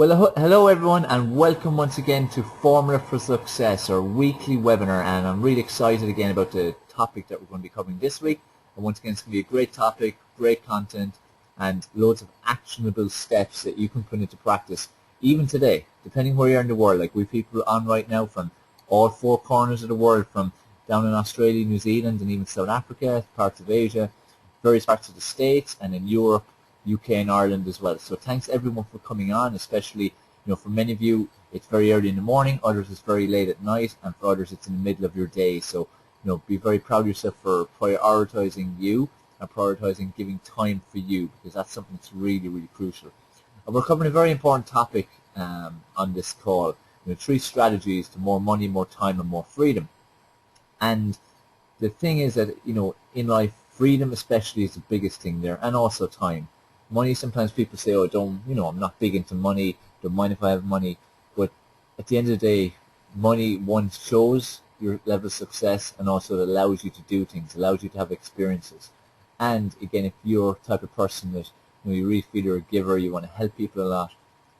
Hello everyone, and welcome once again to Formula for Success, our weekly webinar. And I'm really excited again about the topic that we're going to be covering this week. And once again, it's going to be a great topic, great content, and loads of actionable steps that you can put into practice even today, depending where you are in the world. Like, we have people on right now from all four corners of the world, from down in Australia, New Zealand, and even South Africa, parts of Asia, various parts of the States, and in Europe, UK and Ireland as well. So thanks everyone for coming on, especially, for many of you it's very early in the morning, others it's very late at night, and for others it's in the middle of your day. So, be very proud of yourself for prioritizing you and prioritizing giving time for you, because that's something that's really, really crucial. And we're covering a very important topic on this call, 3 strategies to more money, more time, and more freedom. And the thing is that, in life, freedom especially is the biggest thing there, and also time. Money, sometimes people say, I'm not big into money, don't mind if I have money. But at the end of the day, money, one, shows your level of success, and also it allows you to do things, allows you to have experiences. And again, if you're the type of person that, you really feel you're a giver, you want to help people a lot,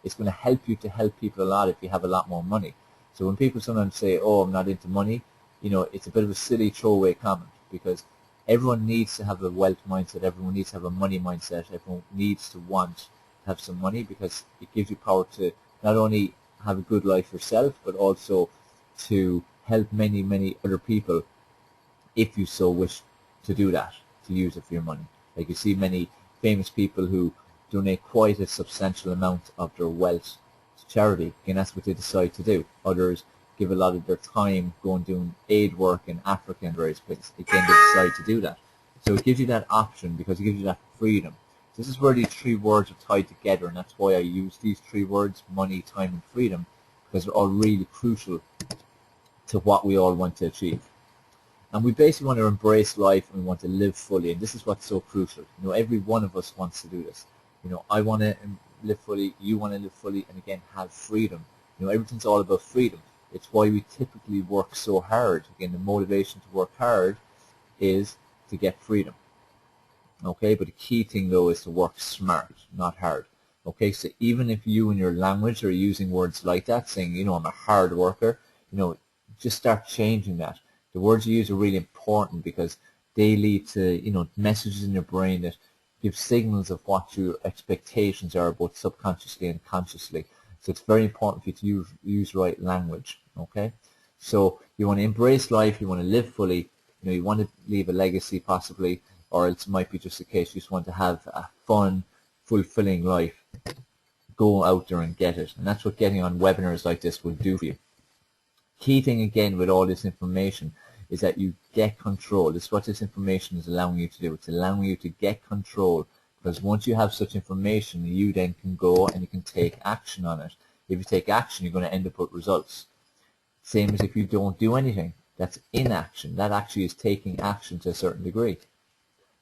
it's going to help you to help people a lot if you have a lot more money. So when people sometimes say, I'm not into money, it's a bit of a silly throwaway comment, because everyone needs to have a wealth mindset, everyone needs to have a money mindset, everyone needs to want to have some money, because it gives you power to not only have a good life yourself, but also to help many, many other people if you so wish to do that, to use it for your money. Like, you see many famous people who donate quite a substantial amount of their wealth to charity, and that's what they decide to do. Others give a lot of their time going doing aid work in Africa and various places. Again, they decide to do that. So it gives you that option, because it gives you that freedom. This is where these 3 words are tied together, and that's why I use these 3 words, money, time, and freedom, because they're all really crucial to what we all want to achieve. And we basically want to embrace life, and we want to live fully, and this is what's so crucial. Every one of us wants to do this. I want to live fully, you want to live fully, and again, have freedom. Everything's all about freedom. It's why we typically work so hard. Again, the motivation to work hard is to get freedom. Okay, but the key thing though is to work smart, not hard. Okay, so even if you in your language are using words like that, saying, I'm a hard worker, just start changing that. The words you use are really important, because they lead to, messages in your brain that give signals of what your expectations are, both subconsciously and consciously. So it's very important for you to use right language, okay? So you want to embrace life, you want to live fully, you want to leave a legacy possibly, or else it might be just a case you just want to have a fun, fulfilling life. Go out there and get it. And that's what getting on webinars like this will do for you. Key thing again with all this information is that you get control. This is what this information is allowing you to do. It's allowing you to get control, because once you have such information, you then can go and you can take action on it. If you take action, you're going to end up with results. Same as if you don't do anything. That's inaction. That actually is taking action to a certain degree.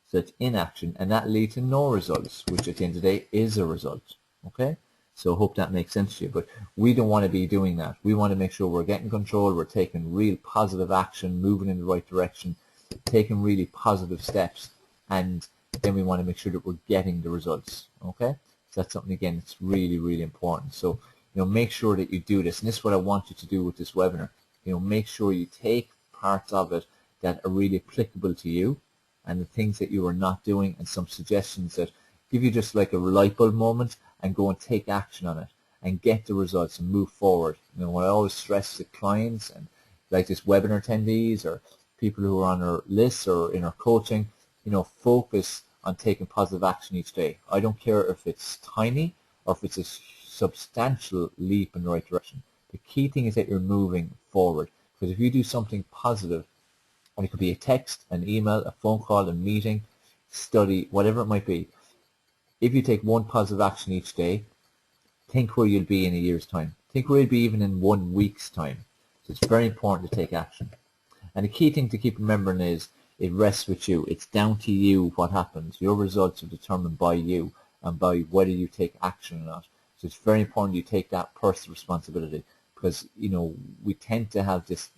So it's inaction, and that leads to no results, which at the end of the day is a result. Okay? So I hope that makes sense to you. But we don't want to be doing that. We want to make sure we're getting control, we're taking real positive action, moving in the right direction, taking really positive steps, and then we want to make sure that we're getting the results. Okay? So that's something, again, that's really, really important. So, make sure that you do this. And this is what I want you to do with this webinar. Make sure you take parts of it that are really applicable to you, and the things that you are not doing, and some suggestions that give you just like a light bulb moment, and go and take action on it and get the results and move forward. What I always stress to clients and like this webinar attendees or people who are on our lists or in our coaching, focus on taking positive action each day. I don't care if it's tiny or if it's a substantial leap in the right direction. The key thing is that you're moving forward, because if you do something positive, and it could be a text, an email, a phone call, a meeting, study, whatever it might be, if you take one positive action each day, think where you'll be in a year's time. Think where you'll be even in 1 week's time. So it's very important to take action. And the key thing to keep remembering is it rests with you. It's down to you what happens. Your results are determined by you and by whether you take action or not. So it's very important you take that personal responsibility, because, we tend to have this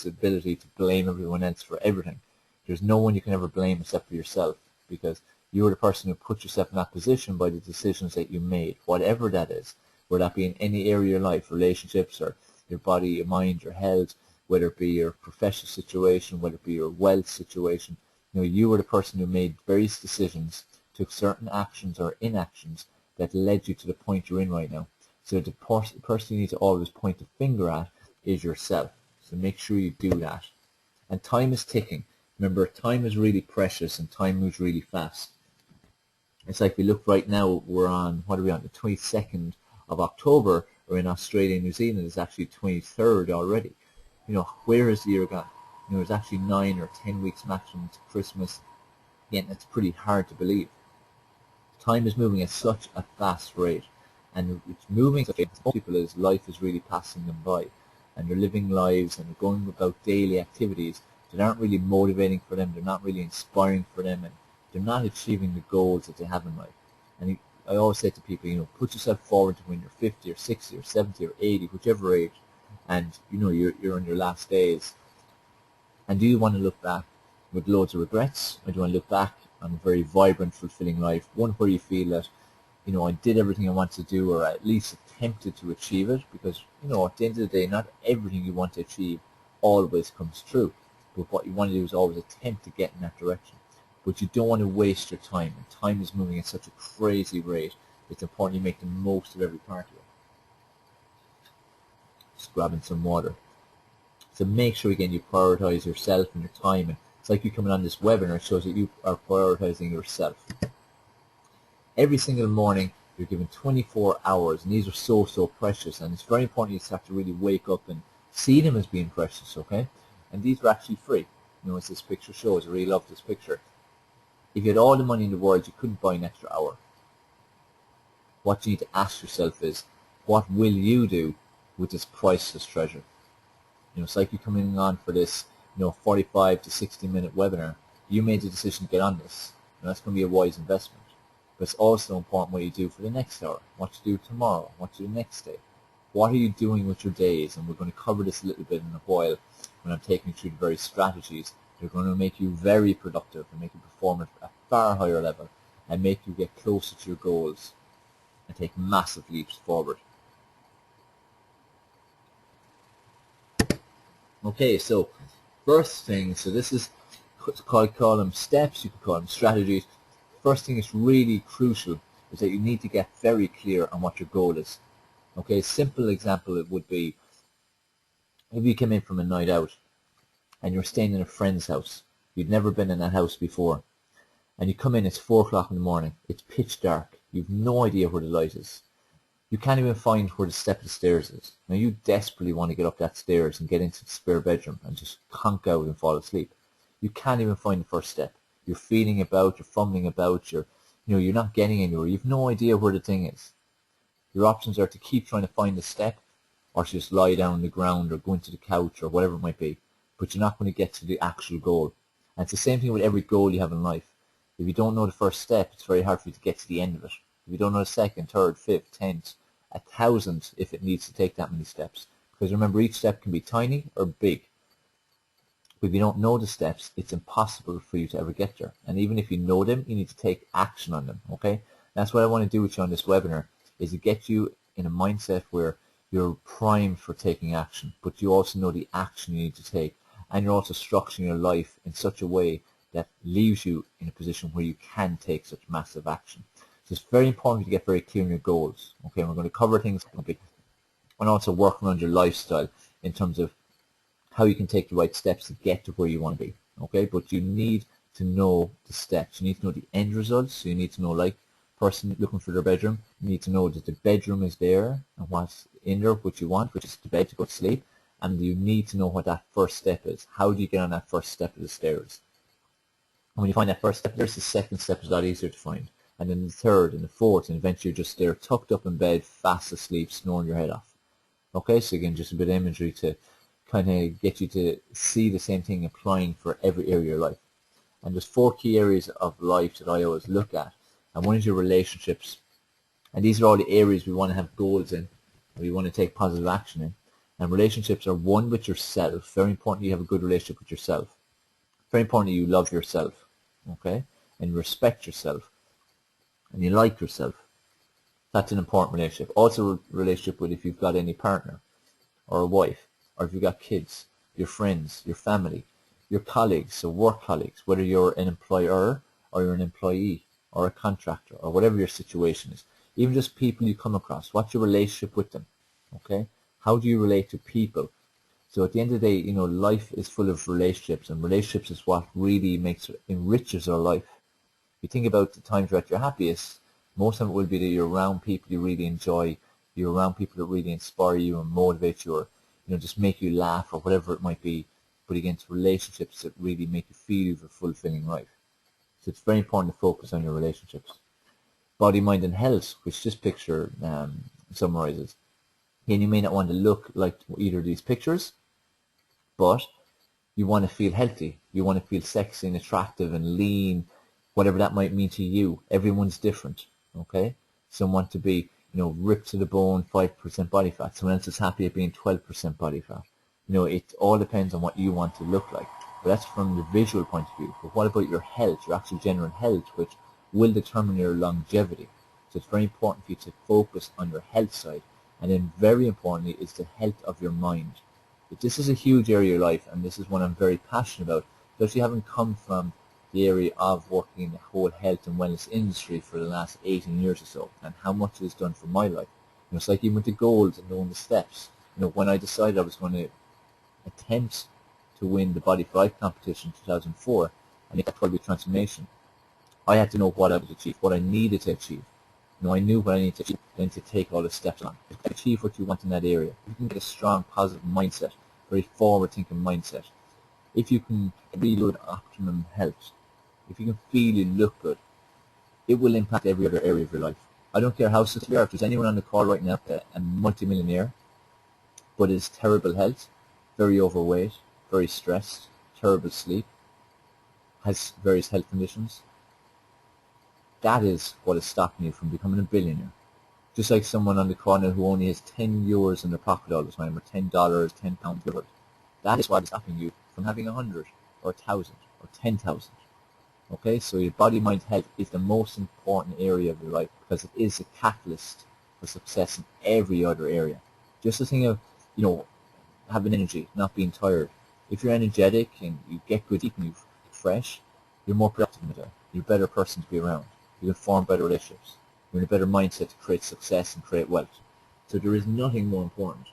ability to blame everyone else for everything. There's no one you can ever blame except for yourself, because you're the person who put yourself in that position by the decisions that you made, whatever that is. whether that be in any area of your life, relationships or your body, your mind, your health, whether it be your professional situation, whether it be your wealth situation. You were the person who made various decisions, took certain actions or inactions that led you to the point you're in right now. So the person you need to always point the finger at is yourself. So make sure you do that. And time is ticking. Remember, time is really precious and time moves really fast. It's like we look right now, we're on, what are we on, the 22nd of October, or in Australia and New Zealand, it's actually 23rd already. Where is the year gone? It's actually 9 or 10 weeks maximum to Christmas. Again, it's pretty hard to believe. Time is moving at such a fast rate, and it's moving so fast. Most people, as life is really passing them by, and they're living lives and they're going about daily activities that aren't really motivating for them, they're not really inspiring for them, and they're not achieving the goals that they have in life. And I always say to people, put yourself forward to when you're 50 or 60 or 70 or 80, whichever age, and you're on your last days. And do you want to look back with loads of regrets, or do you want to look back on a very vibrant, fulfilling life, one where you feel that, I did everything I wanted to do, or at least attempted to achieve it? Because, at the end of the day, not everything you want to achieve always comes true. But what you want to do is always attempt to get in that direction. But you don't want to waste your time, and time is moving at such a crazy rate. It's important you make the most of every part of it. Just grabbing some water. So make sure, again, you prioritize yourself and your time. And it's like you coming on this webinar, it shows that you are prioritizing yourself. Every single morning, you're given 24 hours, and these are so precious. And it's very important you start to really wake up and see them as being precious, okay? And these are actually free. As this picture shows, I really love this picture. If you had all the money in the world, you couldn't buy an extra hour. What you need to ask yourself is, what will you do with this priceless treasure? It's like you coming on for this, 45 to 60-minute webinar. You made the decision to get on this. And that's going to be a wise investment. But it's also important what you do for the next hour, what you do tomorrow, what you do the next day. What are you doing with your days? And we're going to cover this a little bit in a while when I'm taking you through the various strategies. They're going to make you very productive and make you perform at a far higher level and make you get closer to your goals and take massive leaps forward. Okay, so first thing, so this is call them steps, you could call them strategies. First thing is really crucial is that you need to get very clear on what your goal is. Okay, a simple example it would be if you came in from a night out and you're staying in a friend's house. You'd never been in that house before. And you come in, it's 4 o'clock in the morning. It's pitch dark. You've no idea where the light is. You can't even find where the step of the stairs is. Now you desperately want to get up that stairs and get into the spare bedroom and just conk out and fall asleep. You can't even find the first step. You're feeling about, you're fumbling about, you're not getting anywhere. You've no idea where the thing is. Your options are to keep trying to find the step, or to just lie down on the ground or go into the couch or whatever it might be. But you're not going to get to the actual goal. And it's the same thing with every goal you have in life. If you don't know the first step, it's very hard for you to get to the end of it. If you don't know the second, third, fifth, 10th, 1,000 if it needs to take that many steps. Because remember, each step can be tiny or big. But if you don't know the steps, it's impossible for you to ever get there. And even if you know them, you need to take action on them, okay? That's what I want to do with you on this webinar, is to get you in a mindset where you're primed for taking action, but you also know the action you need to take. And you're also structuring your life in such a way that leaves you in a position where you can take such massive action. So it's very important to get very clear on your goals. Okay, and we're going to cover things and also work around your lifestyle in terms of how you can take the right steps to get to where you want to be. Okay, but you need to know the steps. You need to know the end results. So you need to know, like person looking for their bedroom, you need to know that the bedroom is there and what's in there, what you want, which is the bed to go to sleep. And you need to know what that first step is. How do you get on that first step of the stairs? And when you find that first step, there's the second step is a lot easier to find. And then the third and the fourth, and eventually you're just there tucked up in bed, fast asleep, snoring your head off. Okay, so again, just a bit of imagery to kind of get you to see the same thing applying for every area of your life. And there's 4 key areas of life that I always look at. And one is your relationships. And these are all the areas we want to have goals in, we want to take positive action in. And relationships are one with yourself. Very important you have a good relationship with yourself. Very important you love yourself, okay? And you respect yourself. And you like yourself. That's an important relationship. Also a relationship with if you've got any partner or a wife, or if you've got kids, your friends, your family, your colleagues, so work colleagues, whether you're an employer or you're an employee or a contractor or whatever your situation is. Even just people you come across. What's your relationship with them? Okay? How do you relate to people? So at the end of the day, life is full of relationships, and relationships is what really enriches our life. If you think about the times you're at your happiest, most of it will be that you're around people you really enjoy, you're around people that really inspire you and motivate you, or just make you laugh or whatever it might be. But again, it's relationships that really make you feel you have a fulfilling life. So it's very important to focus on your relationships. Body, mind, and health, which this picture summarizes. Again, you may not want to look like either of these pictures, but you want to feel healthy. You want to feel sexy and attractive and lean, whatever that might mean to you. Everyone's different, okay? Some want to be, ripped to the bone, 5% body fat. Someone else is happy at being 12% body fat. It all depends on what you want to look like. But that's from the visual point of view. But what about your health, your actual general health, which will determine your longevity? So it's very important for you to focus on your health side. And then very importantly is the health of your mind. But this is a huge area of your life, and this is one I'm very passionate about, especially having come from the area of working in the whole health and wellness industry for the last 18 years or so, and how much it has done for my life. It's like even with the goals and knowing the steps. When I decided I was going to attempt to win the Body for Life competition in 2004 and make that 12-week transformation, I had to know what I would achieve, what I needed to achieve. I knew what I needed to achieve, then to take all the steps on. To achieve what you want in that area, you can get a strong, positive mindset, very forward-thinking mindset. If you can be good optimum health, if you can feel you look good, it will impact every other area of your life. I don't care how successful you are. If there's anyone on the call right now, a multimillionaire, but is terrible health, very overweight, very stressed, terrible sleep, has various health conditions, that is what is stopping you from becoming a billionaire. Just like someone on the corner who only has 10 euros in their pocket all the time, or $10, £10, whatever. That is what is stopping you from having 100, or 1,000, or 10,000. Okay, so your body, mind, health is the most important area of your life because it is a catalyst for success in every other area. Just the thing of, having energy, not being tired. If you're energetic and you get good sleep and you're fresh, you're more productive in the day. You're a better person to be around. You can form better relationships. You're in a better mindset to create success and create wealth. So there is nothing more important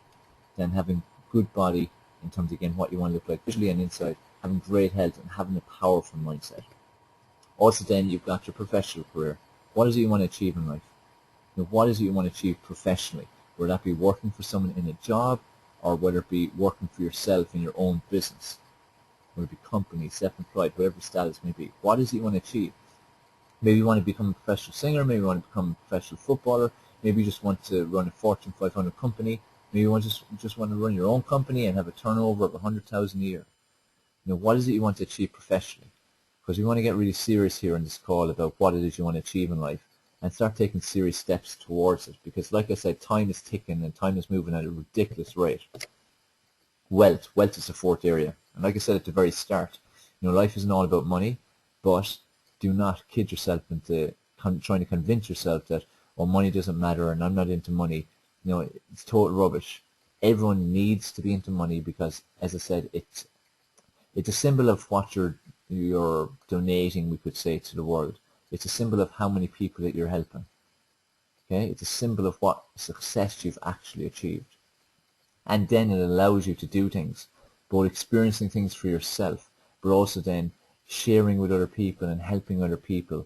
than having good body in terms of, again, what you want to look like visually and inside, having great health and having a powerful mindset. Also then you've got your professional career. What is it you want to achieve in life? What is it you want to achieve professionally? Whether that be working for someone in a job or whether it be working for yourself in your own business. Whether it be company, self-employed, whatever status may be. What is it you want to achieve? Maybe you want to become a professional singer, maybe you want to become a professional footballer, maybe you just want to run a Fortune 500 company, maybe you just want to run your own company and have a turnover of 100,000 a year. What is it you want to achieve professionally? Because we want to get really serious here in this call about what it is you want to achieve in life and start taking serious steps towards it. Because like I said, time is ticking and time is moving at a ridiculous rate. Wealth is the fourth area. And like I said at the very start, life isn't all about money, but do not kid yourself into trying to convince yourself that, money doesn't matter and I'm not into money. It's total rubbish. Everyone needs to be into money because, as I said, it's a symbol of what you're donating, we could say, to the world. It's a symbol of how many people that you're helping. Okay? It's a symbol of what success you've actually achieved. And then it allows you to do things, both experiencing things for yourself, but also then sharing with other people and helping other people.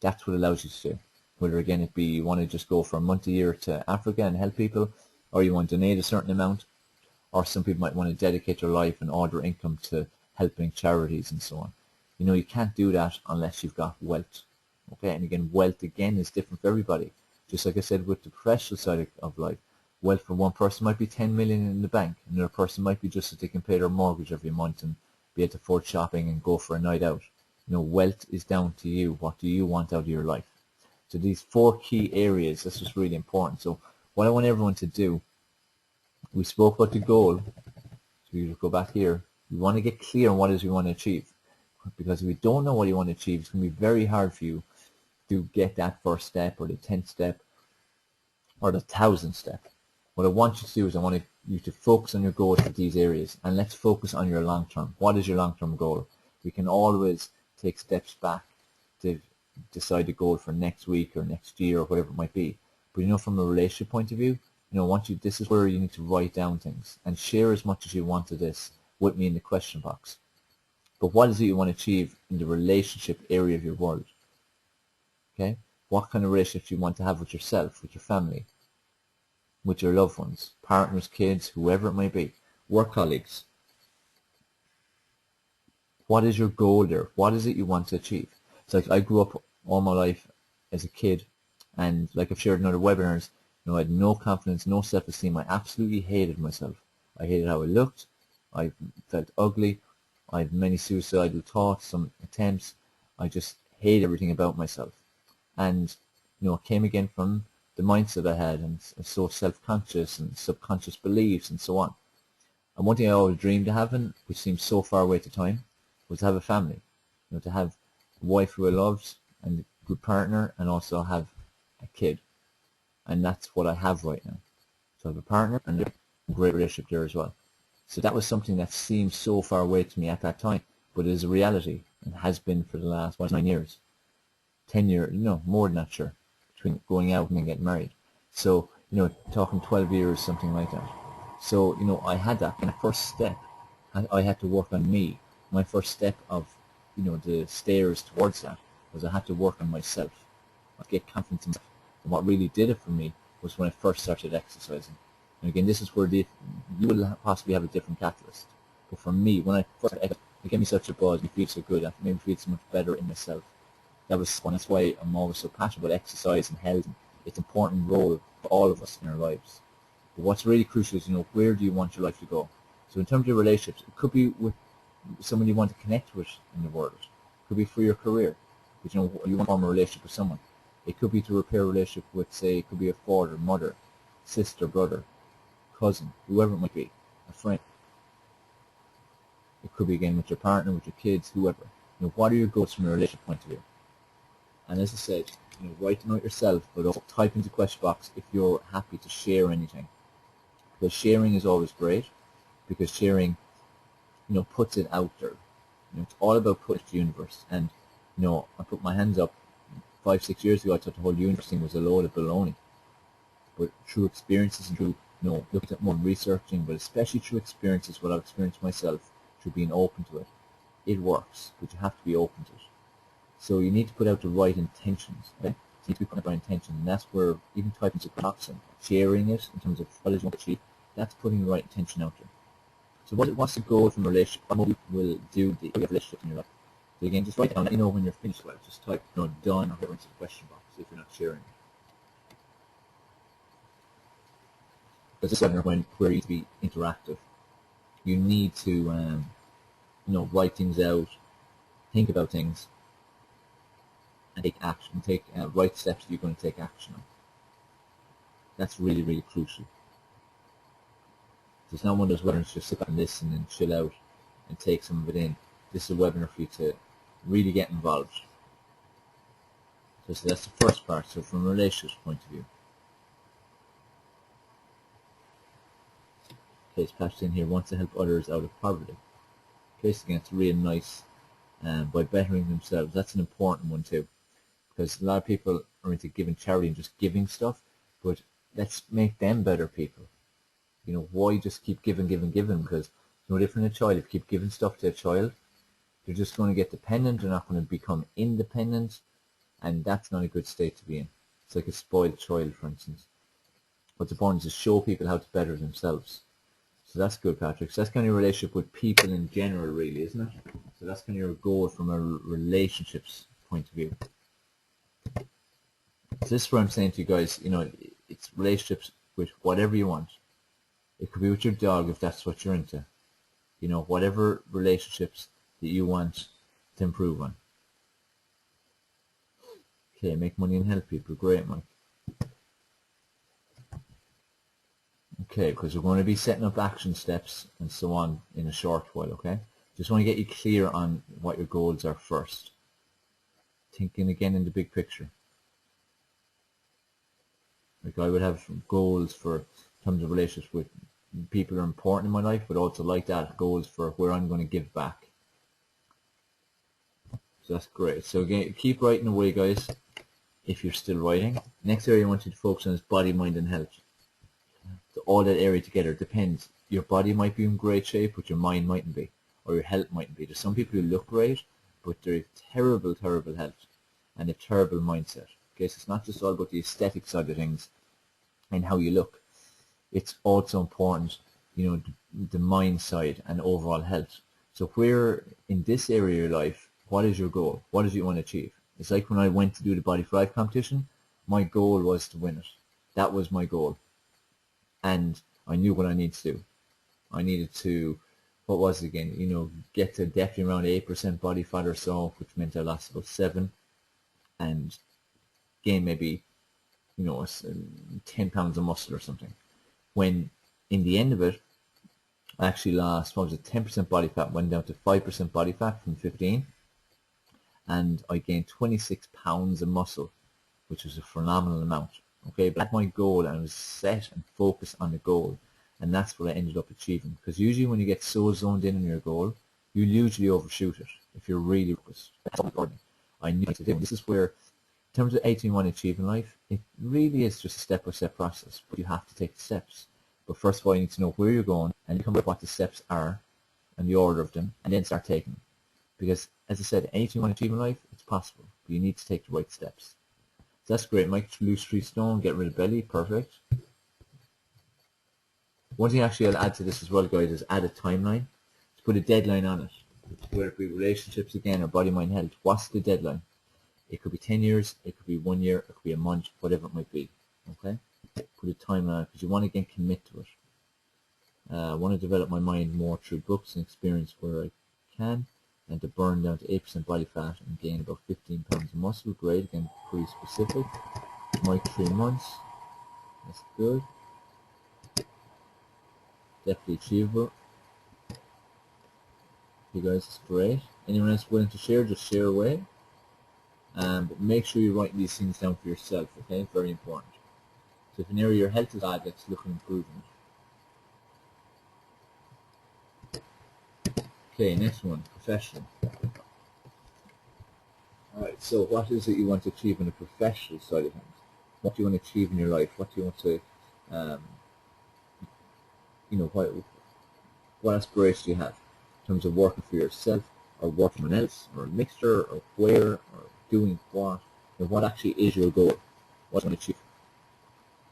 That's what allows you to do. Whether, again, it be you want to just go for a month a year to Africa and help people, or you want to donate a certain amount, or some people might want to dedicate their life and all their income to helping charities and so on. You can't do that unless you've got wealth. Okay, and again, wealth again is different for everybody. Just like I said with the professional side of life, wealth for one person might be 10 million in the bank, another person might be just that they can pay their mortgage every month and be able to afford shopping and go for a night out. Wealth is down to you. What do you want out of your life? So these four key areas, this is really important. So what I want everyone to do, we spoke about the goal. So you just go back here. You want to get clear on what it is you want to achieve. Because if you don't know what you want to achieve, it's going to be very hard for you to get that first step or the 10th step or the 1000th step. What I want you to do is I want you to focus on your goals for these areas, and let's focus on your long term. What is your long term goal? We can always take steps back to decide the goal for next week or next year or whatever it might be. But you know, from a relationship point of view, you know, this is where you need to write down things and share as much as you want of this with me in the question box. But what is it you want to achieve in the relationship area of your world? Okay? What kind of relationship do you want to have with yourself, with your family, with your loved ones, partners, kids, whoever it might be, work colleagues? What is your goal there? What is it you want to achieve? It's like I grew up all my life as a kid, and like I've shared in other webinars, you know, I had no confidence, no self-esteem. I absolutely hated myself. I hated how I looked. I felt ugly. I had many suicidal thoughts, some attempts. I just hated everything about myself. And, you know, it came again from the mindset I had, and so self-conscious and subconscious beliefs and so on. And one thing I always dreamed of having, which seems so far away at the time, was to have a family. You know, to have a wife who I loved and a good partner, and also have a kid. And that's what I have right now. So I have a partner and a great relationship there as well. So that was something that seemed so far away to me at that time, but it is a reality and has been for the last 9 years, 10 years, no, more than that, sure, between going out and then getting married. So, you know, talking 12 years, something like that. So, you know, I had that. And the first step, I had to work on me. My first step of, you know, the stairs towards that was I had to work on myself. I get confidence in myself. And what really did it for me was when I first started exercising. And again, this is where you will possibly have a different catalyst. But for me, when I first started, it gave me such a buzz. It made me feel so good. It made me feel so much better in myself. That's why I'm always so passionate about exercise and health. It's an important role for all of us in our lives. But what's really crucial is, you know, where do you want your life to go? So in terms of your relationships, it could be with someone you want to connect with in the world. It could be for your career. But, you know, you want to form a relationship with someone. It could be to repair a relationship with, say, it could be a father, mother, sister, brother, cousin, whoever it might be, a friend. It could be, again, with your partner, with your kids, whoever. You know, what are your goals from a relationship point of view? And as I said, you know, write them out yourself, but also type into the question box if you're happy to share anything. Because sharing is always great, because sharing, you know, puts it out there. You know, it's all about putting it to the universe. And, you know, I put my hands up 5-6 years ago. I thought the whole universe thing was a load of baloney. But through experiences and through, you know, looking at more researching, but especially through experiences, what I've experienced myself, through being open to it, it works. But you have to be open to it. So you need to put out the right intentions. Okay? You need to be putting out the right intention, and that's where even typing to box and sharing it in terms of what is you want to achieve, that's putting the right intention out there. So what's the goal from a relationship? What will do the relationship in your life? So again, just write down, let me know when you're finished with it. Just type, you know, done, or put it into the question box if you're not sharing. Because this is where you need to be interactive. You need to, you know, write things out, think about things, and take action. Take right steps that you're going to take action on. That's really, really crucial. So it's not one of those webinars just sit back and listen and chill out and take some of it in. This is a webinar for you to really get involved. So that's the first part. So from a relationship point of view. Okay, it's patched in here. Wants to help others out of poverty. Okay, so again, it's really nice. By bettering themselves. That's an important one too. Because a lot of people are into giving charity and just giving stuff, but let's make them better people. You know, why just keep giving? Because it's no different than a child. If you keep giving stuff to a child, they're just going to get dependent. They're not going to become independent, and that's not a good state to be in. It's like a spoiled child, for instance. What's important is to show people how to better themselves. So that's good, Patrick. So that's kind of your relationship with people in general, really, isn't it? So that's kind of your goal from a relationships point of view. So this is what I'm saying to you guys, you know, it's relationships with whatever you want. It could be with your dog if that's what you're into. You know, whatever relationships that you want to improve on. Okay, make money and help people. Great, Mike. Okay, because we're going to be setting up action steps and so on in a short while, okay? Just want to get you clear on what your goals are first. Thinking again in the big picture. Like I would have goals for in terms of relationships with people who are important in my life, but also like that, goals for where I'm going to give back. So that's great. So again, keep writing away, guys, if you're still writing. Next area I want you to focus on is body, mind, and health. So all that area together depends. Your body might be in great shape, but your mind mightn't be, or your health mightn't be. There's some people who look great, but they're terrible, terrible health, and a terrible mindset. Okay, so it's not just all about the aesthetic side of things and how you look. It's also important, the mind side and overall health. So where in this area of your life, what is your goal? What is it you want to achieve? It's like when I went to do the Body for Life competition, my goal was to win it. That was my goal. And I knew what I needed to do. I needed to, what was it again? Get to definitely around 8% body fat or so, which meant I lost about 7, and gain maybe, 10 pounds of muscle or something. When in the end of it, I actually lost, 10% body fat, went down to 5% body fat from 15, and I gained 26 pounds of muscle, which was a phenomenal amount. Okay, but that's my goal, and I was set and focused on the goal, and that's what I ended up achieving. Because usually when you get so zoned in on your goal, you usually overshoot it if you're really focused. That's what I knew to do. This is where, in terms of anything you want to achieve in life, it really is just a step-by-step process, but you have to take the steps. But first of all, you need to know where you're going, and come up with what the steps are, and the order of them, and then start taking them. Because, as I said, anything you want to achieve in life, it's possible, but you need to take the right steps. So that's great, Mike. Lose 3 stone, get rid of belly, perfect. One thing actually I'll add to this as well, guys, is add a timeline. To put a deadline on it. Whether it be relationships again or body, mind, health, what's the deadline? It could be 10 years, it could be 1 year, it could be a month, whatever it might be. Okay? Put a timeline because you want to again commit to it. I want to develop my mind more through books and experience where I can, and to burn down to 8% body fat and gain about 15 pounds of muscle. Great, again, pretty specific. My 3 months. That's good. Definitely achievable. You guys, it's great. Anyone else willing to share, just share away. But make sure you write these things down for yourself, okay? Very important. So if an area of your health is bad, let's look at improving it. Okay, next one, professional. Alright, so what is it you want to achieve on the professional side of things? What do you want to achieve in your life? What do you want to, what aspirations do you have in terms of working for yourself, or working for someone else, or a mixture, or where, or doing what? And what actually is your goal? What do you want to achieve?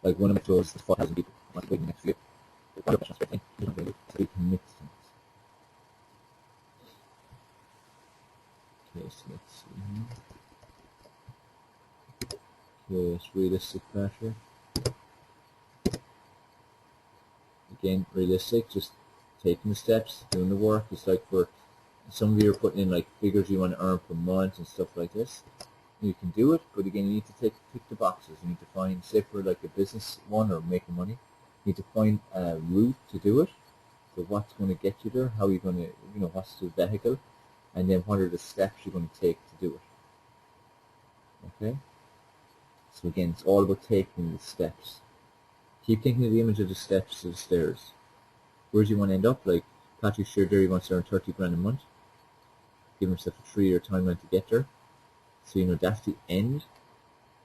Like one of my goals is 4,000 people. I want to win next year. What professional thing? You don't really to commit to things. Okay, so let's see. Okay, it's realistic pressure. Again, realistic, just taking the steps, doing the work. It's like for some of you are putting in like figures you want to earn per month and stuff like this. You can do it, but again, you need to tick the boxes. You need to find, say for like a business one or making money, you need to find a route to do it. So what's going to get you there? How are you going to, what's the vehicle? And then what are the steps you're going to take to do it? Okay? So again, it's all about taking the steps. Keep thinking of the image of the steps to the stairs. Where do you want to end up? Like Patrick shared there, he wants to earn 30 grand a month. Give himself a 3-year timeline to get there. So that's the end.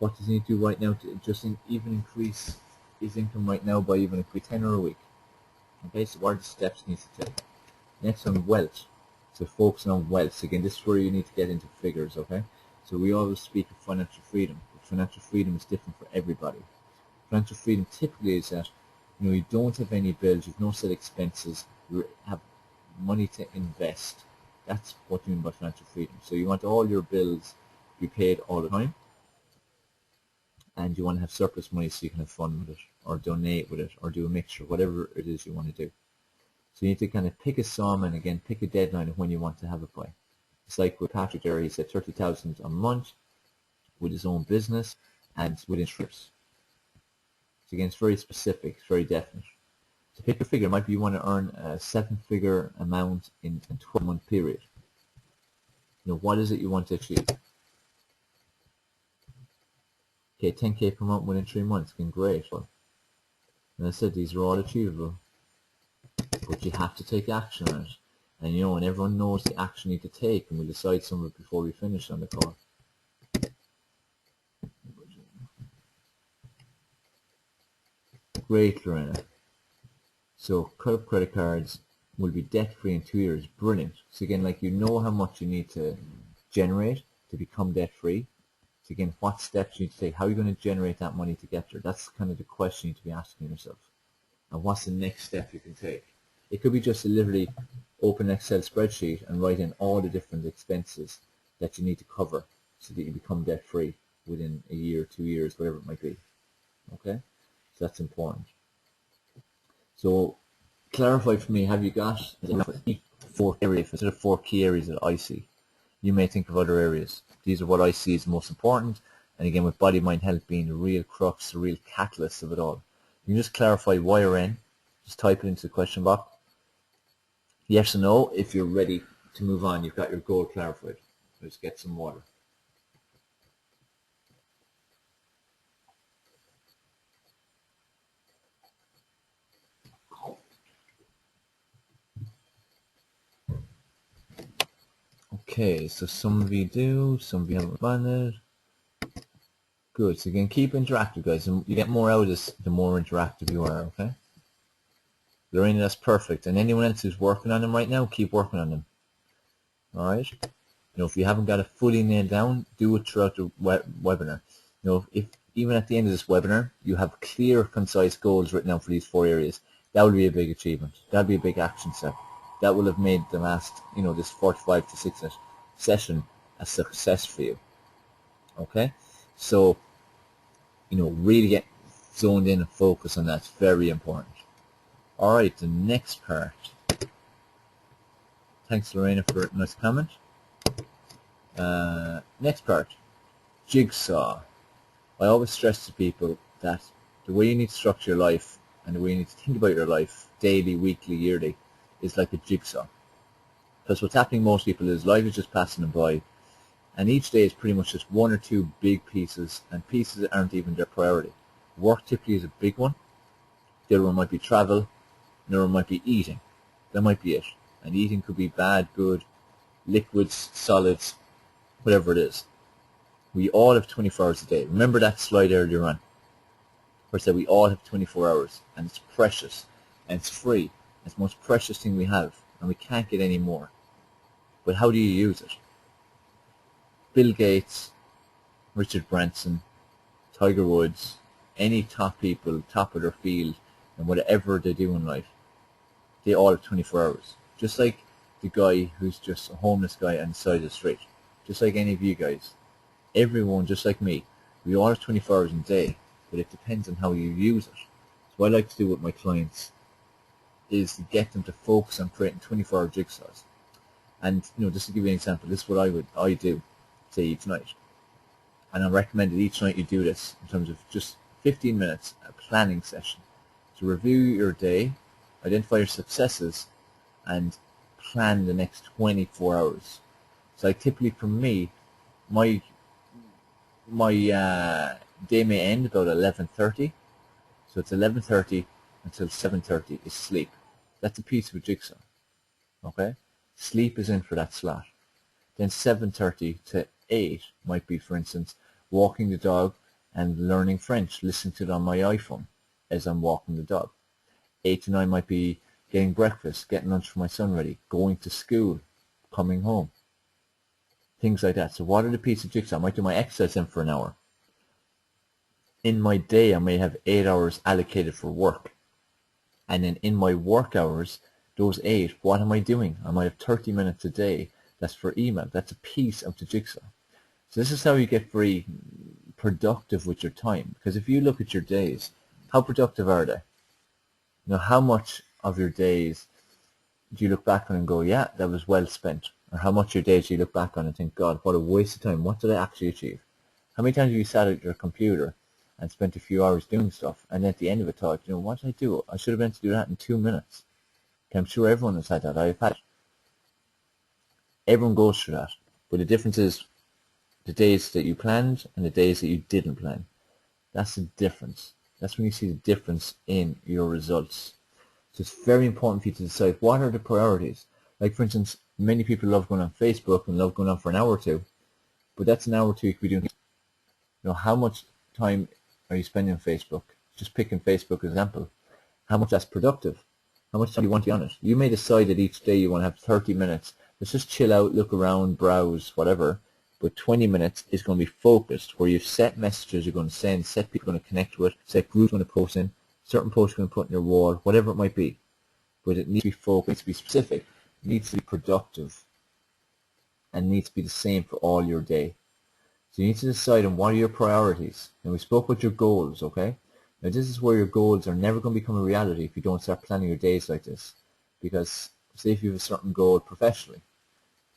What does he need to do right now to just even increase his income right now by even if we 10 a week? Okay, so what are the steps he needs to take? Next on wealth. So focusing on wealth. Again, this is where you need to get into figures, okay? So we always speak of financial freedom, but financial freedom is different for everybody. Financial freedom typically is that you don't have any bills, you've no set expenses, you have money to invest. That's what you mean by financial freedom. So you want all your bills to be paid all the time, and you want to have surplus money so you can have fun with it, or donate with it, or do a mixture, whatever it is you want to do. So you need to kind of pick a sum and again pick a deadline of when you want to have it by. It's like with Patrick there, he said 30,000 a month with his own business and with insurance. So again, it's very specific, it's very definite. So pick a figure. It might be you want to earn a 7-figure amount in a 12-month period. What is it you want to achieve? Okay, 10k per month within 3 months, again, great. And I said these are all achievable, but you have to take action on it. And you know, and everyone knows the action you need to take, and we'll decide some of it before we finish on the call. Great, Lorena. So cut up credit cards will be debt-free in 2 years. Brilliant. So again, like, you know how much you need to generate to become debt-free. So again, what steps you need to take? How are you going to generate that money to get there? That's kind of the question you need to be asking yourself. And what's the next step you can take? It could be just to literally open an Excel spreadsheet and write in all the different expenses that you need to cover so that you become debt-free within a year, 2 years, whatever it might be. Okay? So that's important. So clarify for me, have you got 4 areas, instead of 4 key areas that I see? You may think of other areas. These are what I see as most important. And again, with body, mind, health being the real crux, the real catalyst of it all. You can just clarify Y or N. Just type it into the question box. Yes or no. If you're ready to move on, you've got your goal clarified. Let's get some water. Okay, so some of you do, some of you haven't done it. Good. So again, keep interactive, guys. And you get more out of this the more interactive you are, okay? Lorena, that's perfect. And anyone else who's working on them right now, keep working on them. All right? You know, if you haven't got it fully nailed down, do it throughout the webinar. You know, if even at the end of this webinar, you have clear, concise goals written down for these 4 areas, that will be a big achievement. That will be a big action step. That will have made the last, you know, this 45 to 6 minute session a success for you. Okay? So, you know, really get zoned in and focus on that. It's very important. All right, the next part. Thanks, Lorena, for a nice comment. Next part, jigsaw. I always stress to people that the way you need to structure your life and the way you need to think about your life, daily, weekly, yearly, is like a jigsaw. Because what's happening most people is life is just passing them by, and each day is pretty much just 1 or 2 big pieces, and pieces that aren't even their priority. Work typically is a big one. The other one might be travel. The other one might be eating. That might be it. And eating could be bad, good, liquids, solids, whatever it is. We all have 24 hours a day. Remember that slide earlier on where I said we all have 24 hours, and it's precious, and it's free. It's the most precious thing we have, and we can't get any more. But how do you use it? Bill Gates, Richard Branson, Tiger Woods, any top people, top of their field, and whatever they do in life, they all have 24 hours. Just like the guy who's just a homeless guy on the side of the street. Just like any of you guys. Everyone, just like me, we all have 24 hours in a day, but it depends on how you use it. So what I like to do with my clients is to get them to focus on creating 24-hour jigsaws. And, you know, just to give you an example, this is what I do, say, each night. And I recommend that each night you do this in terms of just 15 minutes, a planning session, to review your day, identify your successes, and plan the next 24 hours. So like typically for me, my day may end about 11:30. So it's 11:30 until 7:30 is sleep. That's a piece of a jigsaw. Okay? Sleep is in for that slot. Then 7:30 to 8 might be, for instance, walking the dog and learning French, listening to it on my iPhone as I'm walking the dog. 8 to 9 might be getting breakfast, getting lunch for my son ready, going to school, coming home. Things like that. So what are the pieces of jigsaw? I might do my exercise in for an hour. In my day, I may have 8 hours allocated for work. And then in my work hours, those 8, what am I doing? I might have 30 minutes a day. That's for email. That's a piece of the jigsaw. So this is how you get very productive with your time. Because if you look at your days, how productive are they? You know, how much of your days do you look back on and go, yeah, that was well spent? Or how much of your days do you look back on and think, God, what a waste of time. What did I actually achieve? How many times have you sat at your computer and spent a few hours doing stuff, and at the end of it thought, you know, what did I do? I should have been able to do that in 2 minutes. Okay, I'm sure everyone has had that. I've had it. Everyone goes through that. But the difference is the days that you planned and the days that you didn't plan. That's the difference. That's when you see the difference in your results. So it's very important for you to decide what are the priorities. Like for instance, many people love going on Facebook and love going on for an hour or two, but that's an hour or two you could be doing. How much time are you spending on Facebook? Just picking Facebook as an example. How much that's productive? How much time do you want to be on it? You may decide that each day you want to have 30 minutes. Let's just chill out, look around, browse, whatever. But 20 minutes is going to be focused, where you've set messages you're going to send, set people you're going to connect with, set groups you're going to post in, certain posts you're going to put in your wall, whatever it might be. But it needs to be focused, it needs to be specific, it needs to be productive, and it needs to be the same for all your day. So you need to decide on what are your priorities. And we spoke about your goals, okay? Now this is where your goals are never going to become a reality if you don't start planning your days like this. Because say if you have a certain goal professionally,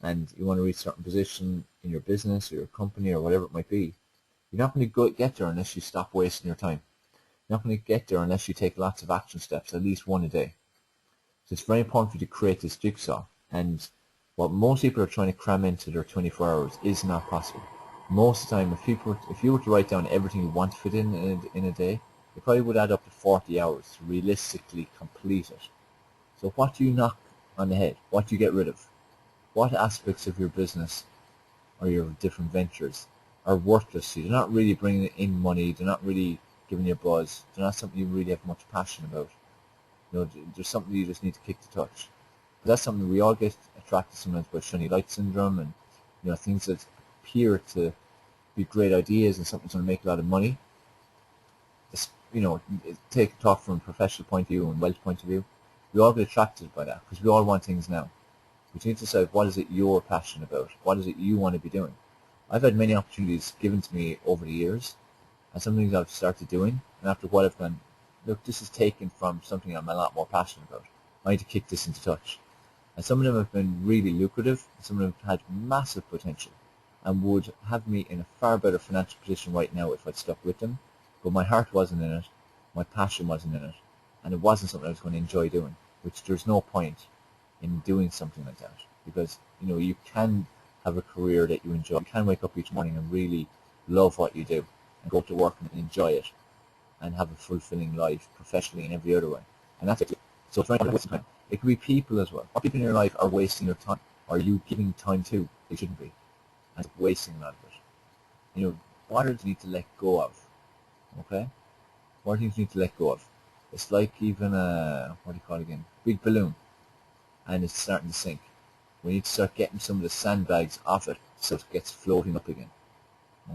and you want to reach a certain position in your business or your company or whatever it might be, you're not going to get there unless you stop wasting your time. You're not going to get there unless you take lots of action steps, at least one a day. So it's very important for you to create this jigsaw. And what most people are trying to cram into their 24 hours is not possible. Most of the time, if you were to write down everything you want to fit in a day, it probably would add up to 40 hours to realistically complete it. So what do you knock on the head? What do you get rid of? What aspects of your business or your different ventures are worthless to you? They're not really bringing in money. They're not really giving you a buzz. They're not something you really have much passion about. There's something you just need to kick the touch. But that's something we all get attracted sometimes by shiny light syndrome and things that appear to be great ideas and something that's going to make a lot of money. Take a talk from a professional point of view and wealth point of view. We all get attracted by that because we all want things now. But you need to decide what is it you're passionate about. What is it you want to be doing? I've had many opportunities given to me over the years, and some things I've started doing, and after a while I've gone, look, this is taken from something I'm a lot more passionate about. I need to kick this into touch. And some of them have been really lucrative, and some of them have had massive potential, and would have me in a far better financial position right now if I'd stuck with them. But my heart wasn't in it, my passion wasn't in it, and it wasn't something I was going to enjoy doing, which there's no point in doing something like that, because you can have a career that you enjoy. You can wake up each morning and really love what you do and go to work and enjoy it and have a fulfilling life professionally in every other way, and that's it. So trying to waste time. It could be people as well. What people in your life are wasting your time? Are you giving time to? They shouldn't be, and wasting a lot of it. What do you need to let go of? Okay, what do you need to let go of? It's like even what do you call it again? Big balloon. And it's starting to sink. We need to start getting some of the sandbags off it so it gets floating up again.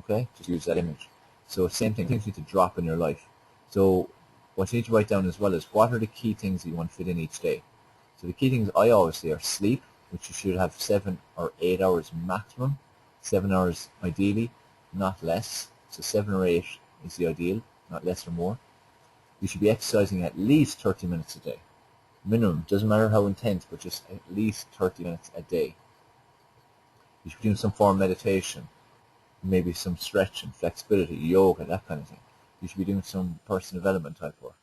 Okay? Just use that image. So same thing, things need to drop in your life. So what you need to write down as well is what are the key things that you want to fit in each day. So the key things I always say are sleep, which you should have 7 or 8 hours maximum. 7 hours ideally, not less. So 7 or 8 is the ideal, not less or more. You should be exercising at least 30 minutes a day. Minimum, doesn't matter how intense, but just at least 30 minutes a day. You should be doing some form of meditation, maybe some stretching, flexibility, yoga, that kind of thing. You should be doing some personal development type work.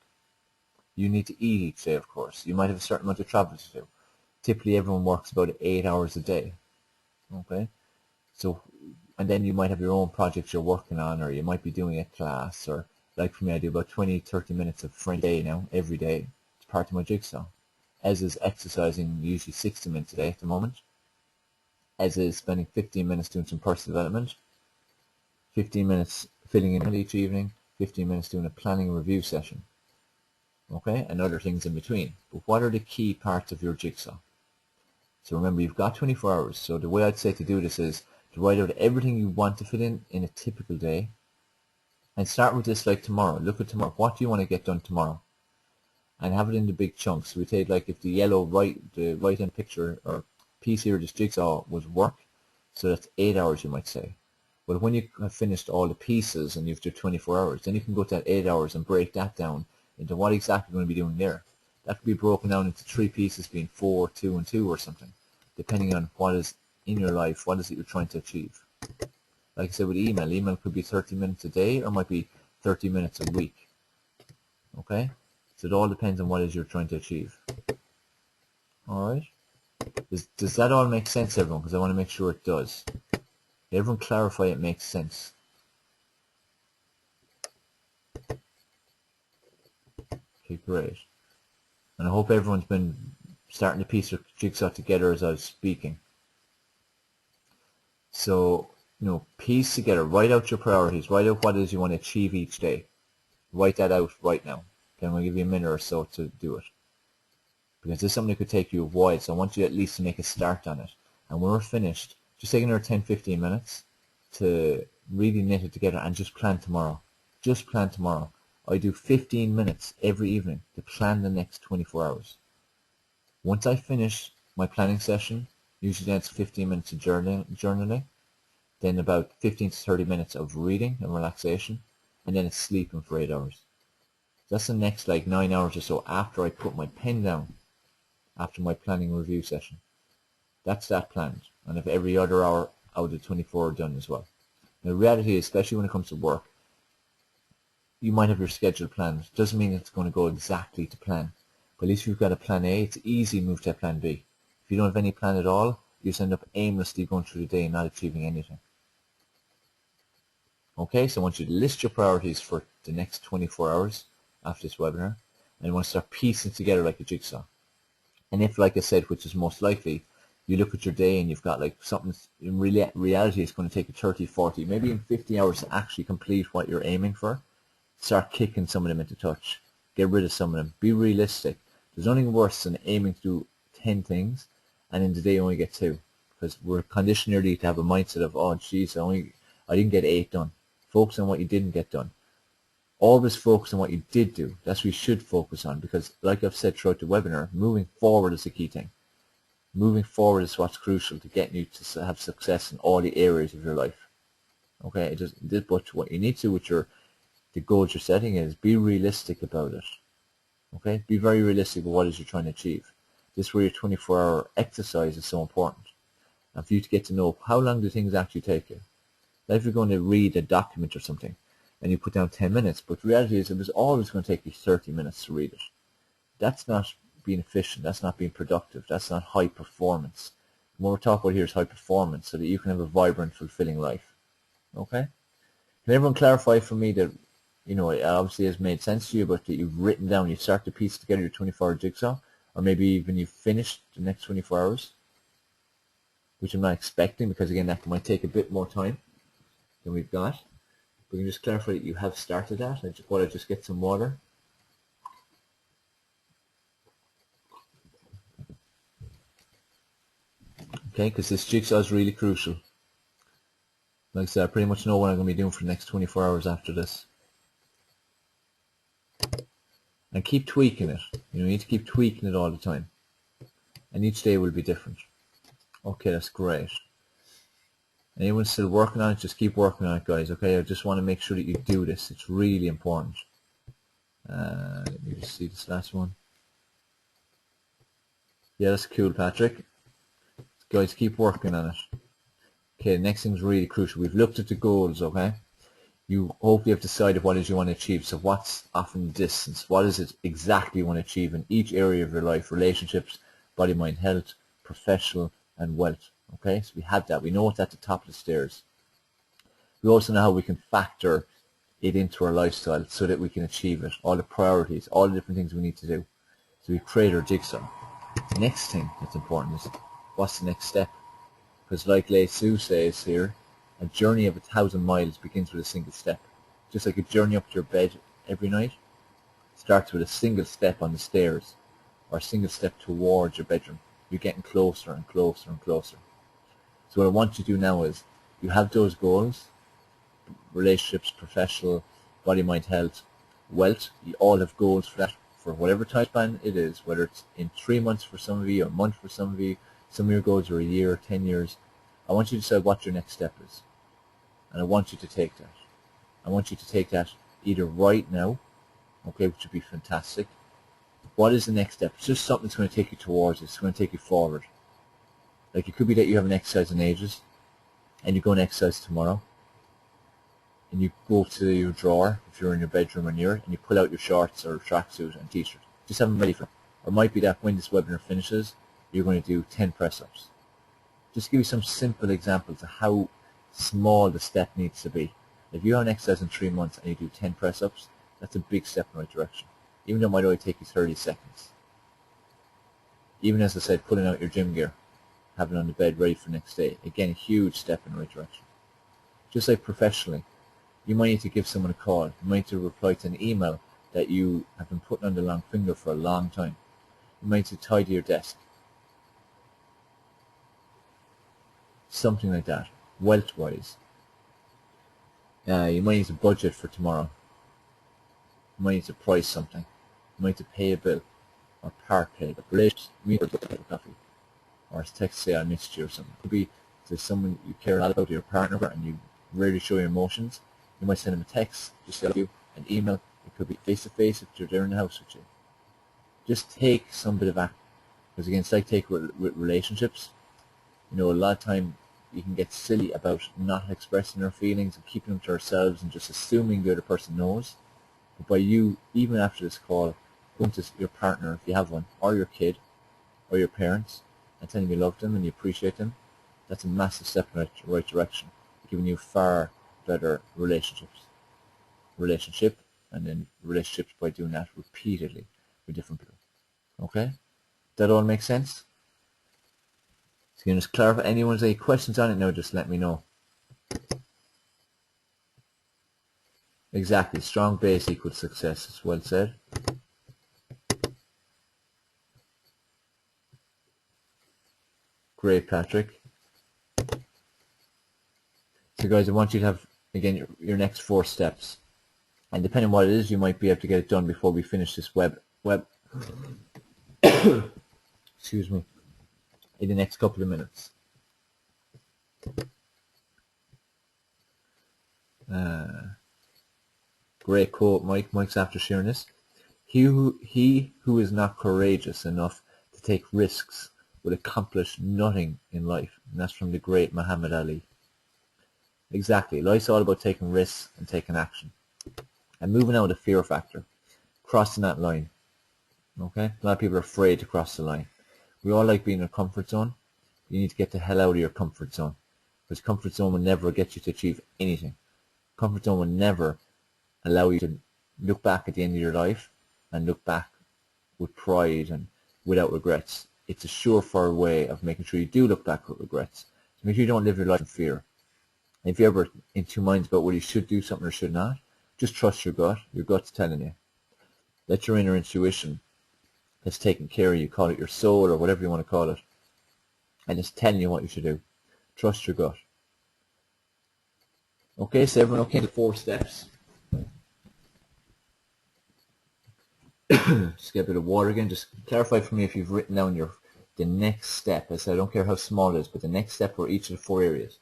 You need to eat each day, of course. You might have a certain amount of travel to do. Typically everyone works about 8 hours a day. Okay? So, and then you might have your own projects you're working on, or you might be doing a class, or like for me, I do about 20-30 minutes of French a day now, every day. Part of my jigsaw, as is exercising usually 60 minutes a day at the moment, as is spending 15 minutes doing some personal development, 15 minutes filling in each evening, 15 minutes doing a planning and review session, okay, and other things in between. But what are the key parts of your jigsaw? So remember, you've got 24 hours, so the way I'd say to do this is to write out everything you want to fit in a typical day, and start with this like tomorrow. Look at tomorrow. What do you want to get done tomorrow? And have it in the big chunks. So we take like if the yellow the right hand picture or piece here, this jigsaw was work, so that's 8 hours you might say. But when you have finished all the pieces and you've done 24 hours, then you can go to that 8 hours and break that down into what exactly you're going to be doing there. That could be broken down into 3 pieces, being 4, 2, and 2 or something, depending on what is in your life, what is it you're trying to achieve. Like I said with email could be 30 minutes a day or might be 30 minutes a week. Okay? So it all depends on what it is you're trying to achieve. Alright? Does that all make sense, everyone? Because I want to make sure it does. Everyone clarify it makes sense. Okay, great. And I hope everyone's been starting to piece their jigsaw together as I was speaking. So, piece together, write out your priorities, write out what it is you want to achieve each day. Write that out right now. Okay, I'm going to give you a minute or so to do it. Because this is something that could take you a while, so I want you at least to make a start on it. And when we're finished, just take another 10-15 minutes to really knit it together and just plan tomorrow. Just plan tomorrow. I do 15 minutes every evening to plan the next 24 hours. Once I finish my planning session, usually that's 15 minutes of journaling, then about 15 to 30 minutes of reading and relaxation, and then it's sleeping for 8 hours. That's the next 9 hours or so after I put my pen down, after my planning review session. That's that planned, and if every other hour out of the 24 are done as well. Now, the reality is, especially when it comes to work, you might have your schedule planned. Doesn't mean it's going to go exactly to plan. But at least if you've got a plan A, it's easy to move to a plan B. If you don't have any plan at all, you just end up aimlessly going through the day and not achieving anything. Okay, so I want you to list your priorities for the next 24 hours after this webinar, and you want to start piecing together like a jigsaw. And if, like I said, which is most likely, you look at your day and you've got something in reality it's going to take you 30, 40, maybe even 50 hours to actually complete what you're aiming for, start kicking some of them into touch. Get rid of some of them. Be realistic. There's nothing worse than aiming to do 10 things and in the day only get 2. Because we're conditioned early to have a mindset of, oh geez, I didn't get 8 done. Focus on what you didn't get done. Always focus on what you did do. That's what you should focus on, because like I've said throughout the webinar, moving forward is the key thing. Moving forward is what's crucial to getting you to have success in all the areas of your life. Okay, but what you need to do with the goals you're setting is be realistic about it. Okay, be very realistic about what it is you're trying to achieve. This is where your 24-hour exercise is so important. And for you to get to know how long do things actually take you. Like if you're going to read a document or something and you put down 10 minutes, but the reality is it was always going to take you 30 minutes to read it. That's not being efficient. That's not being productive. That's not high performance. What we're talking about here is high performance so that you can have a vibrant, fulfilling life. Okay? Can everyone clarify for me that, it obviously has made sense to you, but that you've written down, you start to piece together your 24-hour jigsaw, or maybe even you've finished the next 24 hours, which I'm not expecting because, again, that might take a bit more time than we've got. But you can just clarify that you have started that. I just get some water. Okay, because this jigsaw is really crucial. Like I said, I pretty much know what I'm going to be doing for the next 24 hours after this. And keep tweaking it. You need to keep tweaking it all the time. And each day will be different. Okay, that's great. Anyone still working on it, just keep working on it, guys. Okay, I just want to make sure that you do this. It's really important. Let me just see this last one. Yeah, that's cool, Patrick. Guys, keep working on it. Okay, the next thing's really crucial. We've looked at the goals, okay? You hopefully have decided what it is you want to achieve. So what's often the distance? What is it exactly you want to achieve in each area of your life? Relationships, body, mind, health, professional, and wealth. Okay, so we have that. We know what's at the top of the stairs. We also know how we can factor it into our lifestyle so that we can achieve it. All the priorities, all the different things we need to do. So we create our jigsaw. The next thing that's important is what's the next step? Because like Lei Su says here, a journey of 1,000 miles begins with a single step. Just like a journey up to your bed every night starts with a single step on the stairs or a single step towards your bedroom. You're getting closer and closer and closer. So what I want you to do now is you have those goals, relationships, professional, body, mind, health, wealth. You all have goals for that, for whatever time span it is, whether it's in 3 months for some of you, a month for some of you, some of your goals are a year, 10 years. I want you to decide what your next step is. And I want you to take that. I want you to take that either right now, okay, which would be fantastic. What is the next step? It's just something that's going to take you towards it. It's going to take you forward. Like it could be that you haven't exercised in ages, and you go and exercise tomorrow, and you go to your drawer, if you're in your bedroom or near it, and you pull out your shorts or tracksuit and t-shirt. Just have them ready for it. Or it might be that when this webinar finishes, you're going to do 10 press-ups. Just give you some simple examples of how small the step needs to be. If you haven't exercised in 3 months and you do 10 press-ups, that's a big step in the right direction. even though it might only take you 30 seconds. Even as I said, pulling out your gym gear, having it on the bed ready for the next day. Again, a huge step in the right direction. Just like professionally, you might need to give someone a call. You might need to reply to an email that you have been putting on the long finger for a long time. You might need to tidy your desk. Something like that, wealth-wise. You might need to budget for tomorrow. You might need to price something. You might need to pay a bill, or part pay the relationships, meet for coffee, or text say I missed you or something. It could be to someone you care a lot about, your partner, and you rarely show your emotions. You might send them a text, just say you, an email. It could be face-to-face if they're there in the house with you. Just take some bit of action. Because again, it's like take with relationships. You know, a lot of time you can get silly about not expressing our feelings and keeping them to ourselves and just assuming the other person knows. But by you, even after this call, going to your partner, if you have one, or your kid, or your parents, and telling them you love them and you appreciate them, that's a massive step in the right direction, giving you far better relationship, and then relationships by doing that repeatedly with different people. Okay? That all makes sense? So you can just clarify. Anyone has any questions on it now, just let me know. Exactly. Strong base equals success. It's well said. Great, Patrick. So guys, I want you to have, again, your next 4 steps. And depending on what it is, you might be able to get it done before we finish this web excuse me, in the next couple of minutes. Great quote, Mike. Mike's after sharing this. He who is not courageous enough to take risks will accomplish nothing in life. And that's from the great Muhammad Ali. Exactly. Life's all about taking risks and taking action. And moving out of the fear factor. Crossing that line. Okay? A lot of people are afraid to cross the line. We all like being in a comfort zone. You need to get the hell out of your comfort zone. Because comfort zone will never get you to achieve anything. Comfort zone will never allow you to look back at the end of your life and look back with pride and without regrets. It's a surefire way of making sure you do look back with regrets. So make sure you don't live your life in fear. And if you're ever in 2 minds about whether you should do something or should not, just trust your gut. Your gut's telling you. Let your inner intuition that's taking care of you, call it your soul or whatever you want to call it, and it's telling you what you should do. Trust your gut. Okay, so everyone okay? The 4 steps. Just get a bit of water again. Just clarify for me if you've written down the next step. I said I don't care how small it is, but the next step for each of the 4 areas.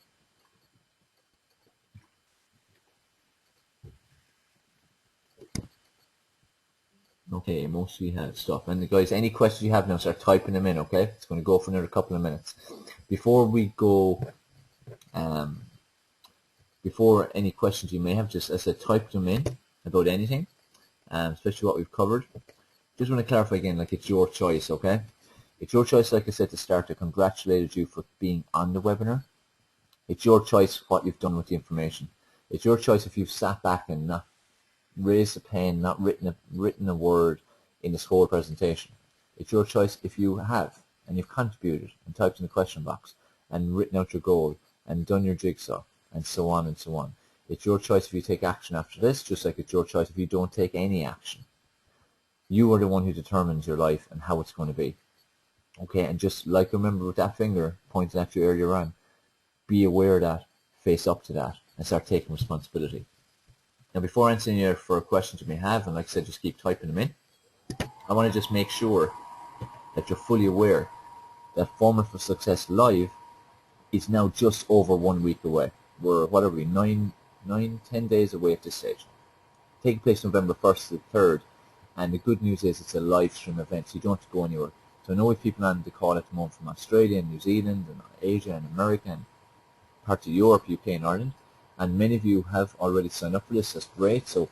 Okay, most of you have stuff. And guys, any questions you have now, start typing them in, okay? It's going to go for another couple of minutes. Before we go, before any questions you may have, just as I said, type them in about anything, especially what we've covered. Just want to clarify again, like it's your choice, okay? It's your choice, like I said to start, I congratulated you for being on the webinar. It's your choice what you've done with the information. It's your choice if you've sat back and not raised a pen, not written a word in this whole presentation. It's your choice if you have, and you've contributed and typed in the question box and written out your goal and done your jigsaw and so on and so on. It's your choice if you take action after this, just like it's your choice if you don't take any action. You are the one who determines your life and how it's going to be. Okay, and just like remember with that finger pointing at you earlier on, be aware of that, face up to that, and start taking responsibility. Now, before answering you for questions you may have, and like I said, just keep typing them in, I want to just make sure that you're fully aware that Formula for Success Live is now just over 1 week away. We're, what are we, 10 days away at this stage. Taking place November 1st to the 3rd, and the good news is it's a live stream event, so you don't have to go anywhere. So I know we have people on the call at the moment from Australia and New Zealand and Asia and America and parts of Europe, UK and Ireland, and many of you have already signed up for this. That's great. So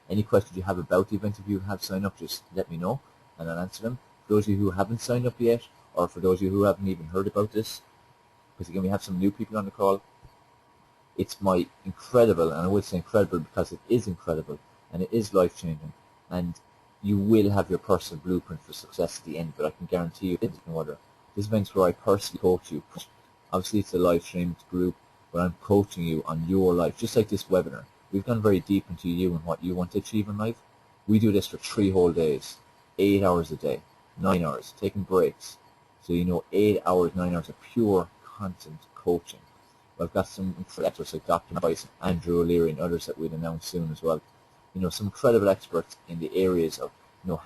any questions you have about the event, if you have signed up, just let me know and I'll answer them. For those of you who haven't signed up yet, or for those of you who haven't even heard about this, because again we have some new people on the call, it's my incredible, and I would say incredible because it is incredible and it is life-changing, and you will have your personal blueprint for success at the end, but I can guarantee you this event's where I personally coach you. Obviously it's a live stream, it's a group, but I'm coaching you on your life, just like this webinar. We've gone very deep into you and what you want to achieve in life. We do this for 3 whole days, 8 hours a day, 9 hours, taking breaks. So 8 hours, 9 hours of pure content coaching. I've got some incredible experts like Dr. Bison, Andrew O'Leary, and others that we'll announce soon as well. Some incredible experts in the areas of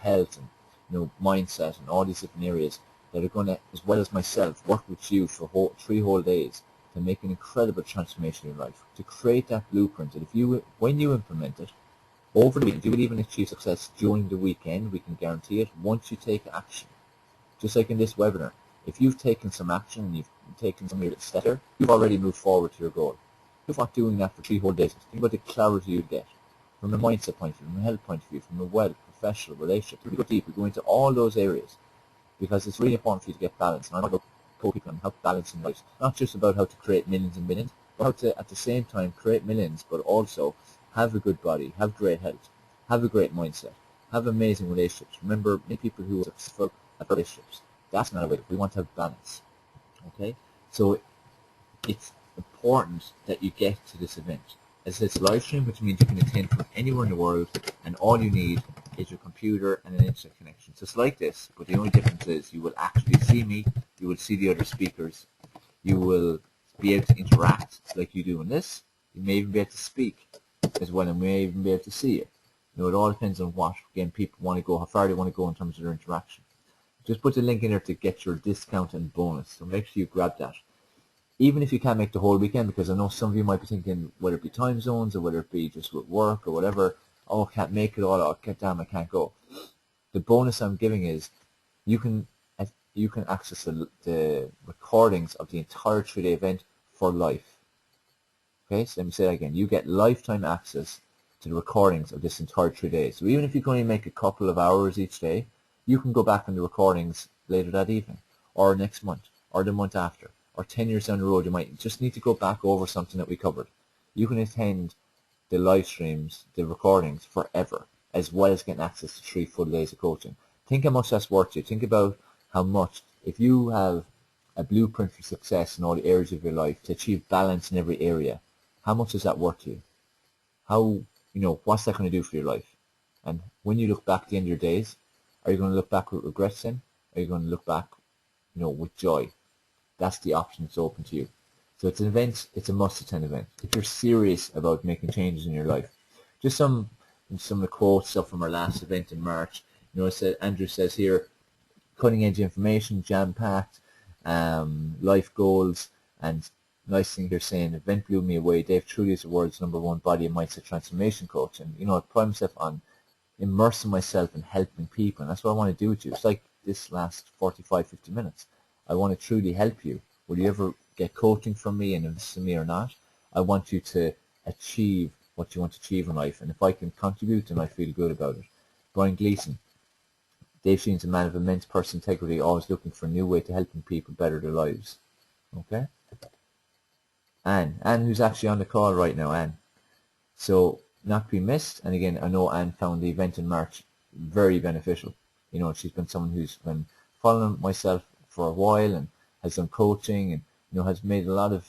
health and mindset and all these different areas that are going to, as well as myself, work with you for 3 whole days to make an incredible transformation in your life, to create that blueprint. And when you implement it over the weekend, you will even achieve success during the weekend. We can guarantee it once you take action. Just like in this webinar, if you've taken some action and you've taken some little steps there, you've already moved forward to your goal. If you're not doing that for 3 whole days, think about the clarity you get from a mindset point of view, from a health point of view, from a wealth, professional, relationship. We go deep, we go into all those areas because it's really important for you to get balance. And I'm about coaching people on how to balance in life. Not just about how to create millions and millions, but how to at the same time create millions, but also have a good body, have great health, have a great mindset, have amazing relationships. Remember, many people who are successful at relationships, that's not a way. We want to have balance. Okay? So it's important that you get to this event. As it's live stream, which means you can attend from anywhere in the world, and all you need is your computer and an internet connection. So it's like this, but the only difference is you will actually see me, you will see the other speakers, you will be able to interact like you do in this, you may even be able to speak as well, and may even be able to see you. It all depends on what, again, people want to go, how far they want to go in terms of their interaction. Just put the link in there to get your discount and bonus, so make sure you grab that. Even if you can't make the whole weekend, because I know some of you might be thinking, whether it be time zones or whether it be just with work or whatever, oh, I can't make it all, oh, damn, I can't go. The bonus I'm giving is you can access the recordings of the entire 3-day event for life. Okay, so let me say that again. You get lifetime access to the recordings of this entire 3 days. So even if you can only make a couple of hours each day, you can go back on the recordings later that evening, or next month, or the month after, or 10 years down the road. You might just need to go back over something that we covered. You can attend the live streams, the recordings forever, as well as getting access to 3 full days of coaching. Think how much that's worth to you. Think about how much, if you have a blueprint for success in all the areas of your life, to achieve balance in every area, how much is that worth to you? How, what's that going to do for your life? And when you look back at the end of your days, are you going to look back with regrets then? Are you going to look back, with joy? That's the option that's open to you. So it's an event, it's a must-attend event. If you're serious about making changes in your life. Just some of the quotes, stuff from our last event in March. Andrew says here, cutting-edge information, jam-packed, life goals, and nice thing here saying, event blew me away. Dave truly is the world's #1 body and mindset transformation coach. And, I pride myself on immersing myself in helping people. And that's what I want to do with you. It's like this last 45, 50 minutes. I want to truly help you. Will you ever get coaching from me and invest in me or not? I want you to achieve what you want to achieve in life. And if I can contribute, then I feel good about it. Brian Gleason. Dave Sheen's a man of immense personal integrity, always looking for a new way to helping people better their lives. Okay? Anne, who's actually on the call right now, Anne. So, not to be missed. And again, I know Anne found the event in March very beneficial. She's been someone who's been following myself for a while and has done coaching and has made a lot of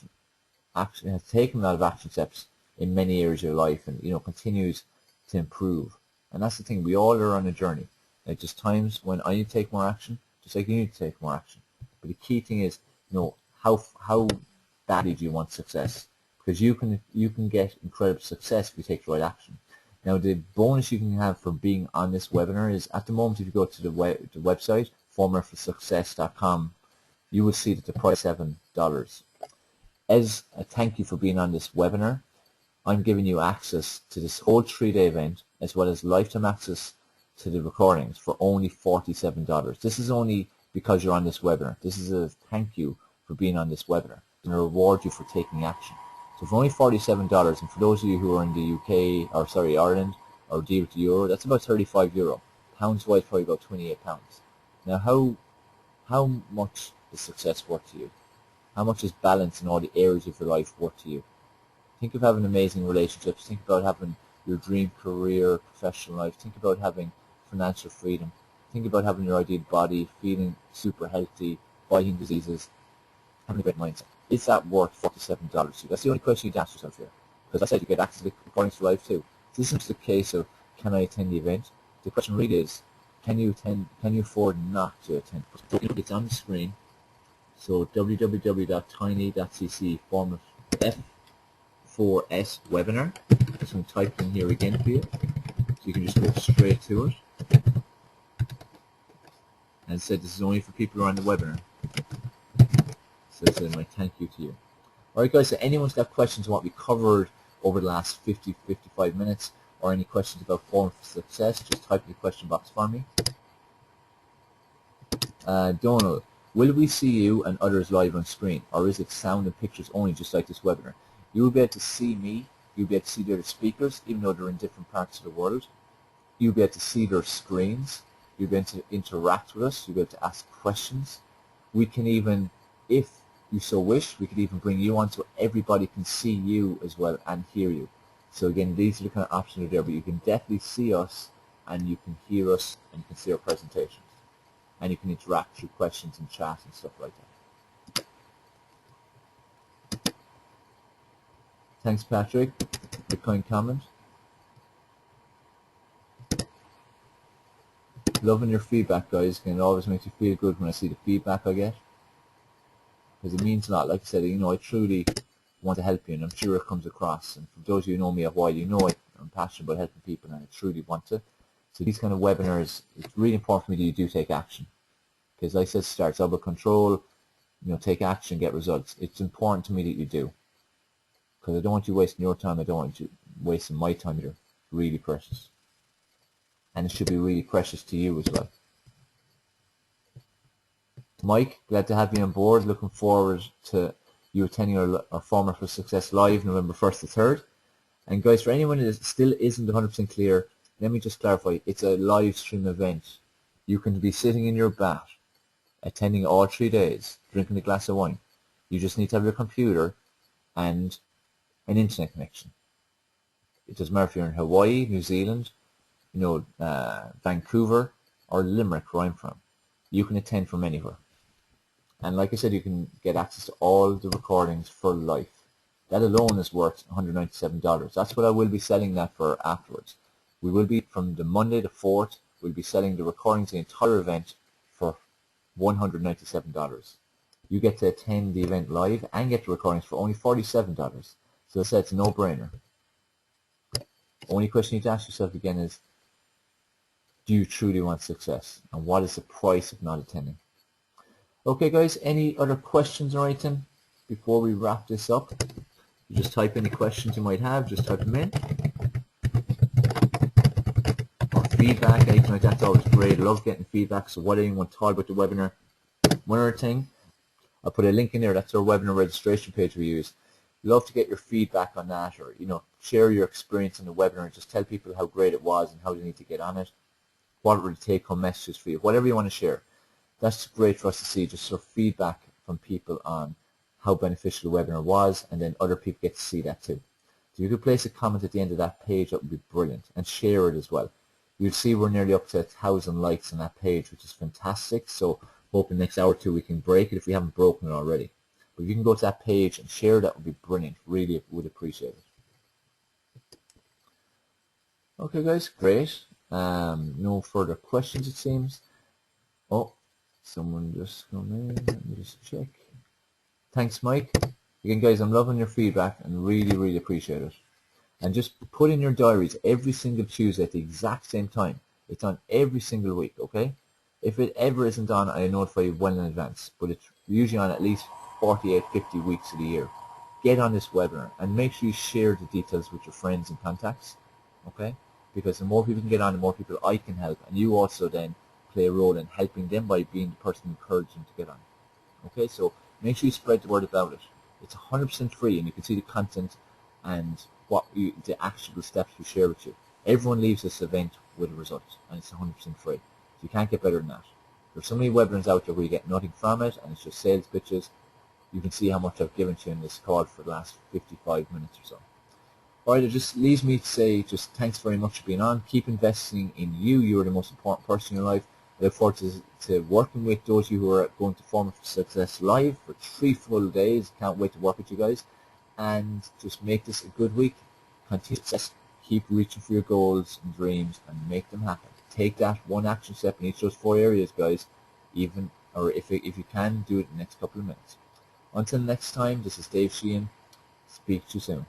action, has taken a lot of action steps in many areas of your life, and continues to improve. And that's the thing, we all are on a journey. Like, just times when I need to take more action, just like you need to take more action. But the key thing is, how badly do you want success? Because you can get incredible success if you take the right action. Now, the bonus you can have for being on this webinar is, at the moment, if you go to the website, formulaforsuccess.com, you will see that the price is $7. As a thank you for being on this webinar, I'm giving you access to this whole 3-day event, as well as lifetime access to the recordings for only $47. This is only because you're on this webinar. This is a thank you for being on this webinar, and a reward you for taking action. So for only $47, and for those of you who are in the UK, or sorry, Ireland, or deal with the euro, that's about €35. Pounds-wise, probably about £28. Now, how much is success worth to you? How much is balance in all the areas of your life worth to you? Think of having amazing relationships. Think about having your dream career, professional life. Think about having financial freedom. Think about having your ideal body, feeling super healthy, fighting diseases, having a great mindset. Is that worth $47 to you? That's the only question you'd ask yourself here. Because I said you get access to the recordings for life too. So this isn't the case of, can I attend the event? The question really is, can you attend? Can you afford not to attend? It's on the screen. So www.tiny.cc form F4S webinar. Just going to type in here again for you. So you can just go straight to it. And it said this is only for people who are on the webinar. So it said my thank you to you. Alright guys, so anyone's got questions on what we covered over the last 50-55 minutes, or any questions about Forum for Success, just type in the question box for me. Donald, will we see you and others live on screen, or is it sound and pictures only, just like this webinar? You will be able to see me, you'll be able to see the other speakers, even though they're in different parts of the world. You'll be able to see their screens, you'll be able to interact with us, you'll be able to ask questions. We can even, if you so wish, we could even bring you on so everybody can see you as well and hear you. So again, these are the kind of options that are there, but you can definitely see us and you can hear us and you can see our presentations. And you can interact through questions and chat and stuff like that. Thanks, Patrick, for the kind comment. Loving your feedback, guys. It always makes you feel good when I see the feedback I get. Because it means a lot. Like I said, you know, I truly want to help you, and I'm sure it comes across. And for those of you who know me a while, you know I'm passionate about helping people, and I truly want to. So these kind of webinars, it's really important for me that you do take action. Because like I said, starts out with control, you know, take action, get results. It's important to me that you do. Because I don't want you wasting your time, I don't want you wasting my time either. Really precious. And it should be really precious to you as well. Mike, glad to have you on board. Looking forward to you attending our Forum for Success Live November 1st to 3rd. And guys, for anyone that still isn't 100% clear, let me just clarify. It's a live stream event. You can be sitting in your bath, attending all 3 days, drinking a glass of wine. You just need to have your computer and an internet connection. It doesn't matter if you're in Hawaii, New Zealand, you know, Vancouver, or Limerick, where I'm from. You can attend from anywhere. And like I said, you can get access to all the recordings for life. That alone is worth $197. That's what I will be selling that for afterwards. We will be, from the Monday the 4th, we'll be selling the recordings of the entire event for $197. You get to attend the event live and get the recordings for only $47. So I said it's a no-brainer. Only question you need to ask yourself again is, do you truly want success? And what is the price of not attending? Okay guys, any other questions or anything before we wrap this up? You just type any questions you might have, just type them in. Or feedback, anything like that's always great. I love getting feedback, so what anyone thought about the webinar. One other thing, I'll put a link in there, that's our webinar registration page we use. Love to get your feedback on that, or you know, share your experience in the webinar, just tell people how great it was and how they need to get on it. What were the take-home messages for you, whatever you want to share. That's great for us to see, just sort of feedback from people on how beneficial the webinar was, and then other people get to see that too. So you could place a comment at the end of that page, that would be brilliant, and share it as well. You'll see we're nearly up to 1,000 likes on that page, which is fantastic, so hoping next hour or two we can break it if we haven't broken it already. But if you can go to that page and share, that would be brilliant. Really would appreciate it. Okay guys, great. No further questions it seems. Oh, someone just come in. Let me just check. Thanks, Mike. Again, guys, I'm loving your feedback and really, really appreciate it. And just put in your diaries every single Tuesday at the exact same time. It's on every single week, okay? If it ever isn't on, I notify you well in advance. But it's usually on at least 48, 50 weeks of the year. Get on this webinar and make sure you share the details with your friends and contacts, okay? Because the more people can get on, the more people I can help. And you also then play a role in helping them by being the person encouraging them to get on. Okay, so make sure you spread the word about it. It's 100% free, and you can see the content and the actionable steps we share with you. Everyone leaves this event with a result, and it's 100% free. So you can't get better than that. There's so many webinars out there where you get nothing from it, and it's just sales pitches. You can see how much I've given to you in this call for the last 55 minutes or so. Alright, it just leaves me to say just thanks very much for being on. Keep investing in you. You are the most important person in your life. I look forward to working with those of you who are going to Formula for Success live for 3 full days. Can't wait to work with you guys. And just make this a good week. Continue success. Keep reaching for your goals and dreams and make them happen. Take that one action step in each of those 4 areas, guys. If you can, do it in the next couple of minutes. Until next time, this is Dave Sheehan. Speak to you soon.